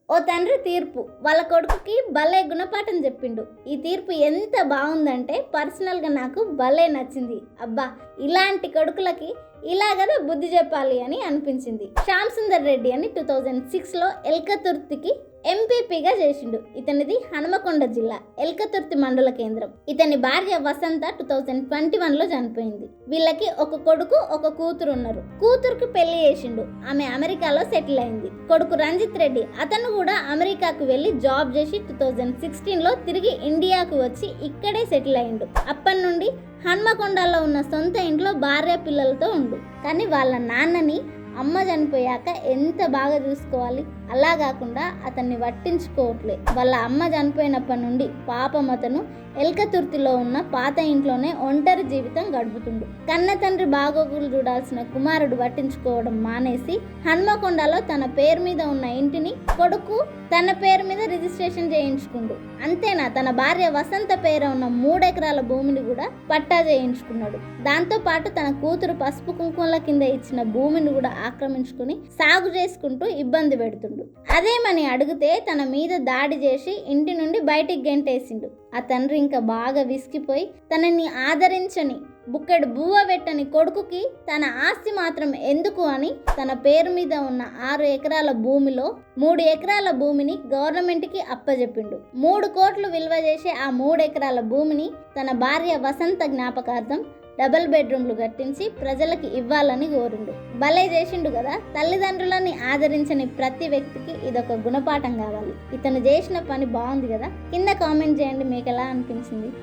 ఓ తండ్రి తీర్పు వాళ్ళ కొడుకుకి భలే గుణపాఠం చెప్పిండు. ఈ తీర్పు ఎంత బాగుందంటే పర్సనల్గా నాకు భలే నచ్చింది. అబ్బా, ఇలాంటి కొడుకులకి ఇలా కదా బుద్ధి చెప్పాలి అని అనిపించింది. శ్యామ్ సుందర్ రెడ్డి అని 2006లో ఎల్కతుర్తికి ఎంపీపీగా చేసిండు. ఇతనిది హనుమకొండ జిల్లా ఎల్కతుర్తి మండల కేంద్రం. ఇతని భార్య వసంత 2021లో చనిపోయింది. వీళ్ళకి ఒక కొడుకు ఒక కూతురు ఉన్నారు. కూతురుకి పెళ్లి చేసిండు. ఆమె అమెరికాలో సెటిల్ అయింది. కొడుకు రంజిత్ రెడ్డి అతను కూడా అమెరికాకు వెళ్ళి జాబ్ చేసి 2016లో తిరిగి ఇండియాకు వచ్చి ఇక్కడే సెటిల్ అయిండు. అప్పటి నుండి హన్మకొండలో ఉన్న సొంత ఇంట్లో భార్య పిల్లలతో ఉండు. కానీ వాళ్ళ నాన్నని అమ్మ చనిపోయాక ఎంత బాగా చూసుకోవాలి, అలా కాకుండా అతన్ని పట్టించుకోవట్లే. వాళ్ళ అమ్మ చనిపోయినప్పటి నుండి పాపం అతను ఎల్కతుర్తిలో ఉన్న పాత ఇంట్లోనే ఒంటరి జీవితం గడుపుతుండు. కన్న తండ్రి బాగోగులు చూడాల్సిన కుమారుడు పట్టించుకోవడం మానేసి హన్మకొండలో తన పేరు మీద ఉన్న ఇంటిని కొడుకు తన పేరు మీద రిజిస్ట్రేషన్ చేయించుకుండు. అంతేనా, తన భార్య వసంత పేరు ఉన్న 3 ఎకరాల భూమిని కూడా పట్టా చేయించుకున్నాడు. దాంతో పాటు తన కూతురు పసుపు కుంకుమల కింద ఇచ్చిన భూమిని కూడా ఆక్రమించుకుని సాగు చేసుకుంటూ ఇబ్బంది పెడుతుండు. అదేమని అడిగితే తన మీద దాడి చేసి ఇంటి నుండి బయటికి గెంటేసిండు. ఆ తండ్రి ఇంకా బాగా విసిగిపోయి తనని ఆదరించని బుక్కెడు బువ్వ పెట్టని కొడుకుకి తన ఆస్తి మాత్రం ఎందుకు అని తన పేరు మీద ఉన్న 6 ఎకరాల భూమిలో 3 ఎకరాల భూమిని గవర్నమెంట్కి అప్పజెప్పిండు. 3 కోట్లు విలువ చేసే ఆ 3 ఎకరాల భూమిని తన భార్య వసంత జ్ఞాపకార్థం డబుల్ బెడ్రూమ్లు కట్టించి ప్రజలకి ఇవ్వాలని కోరిండు. భలే చేసిండు కదా. తల్లిదండ్రులని ఆదరించని ప్రతి వ్యక్తికి ఇదొక గుణపాఠం కావాలి. ఇతను చేసిన పని బాగుంది కదా. కింద కామెంట్ చేయండి మీకు ఎలా అనిపించింది.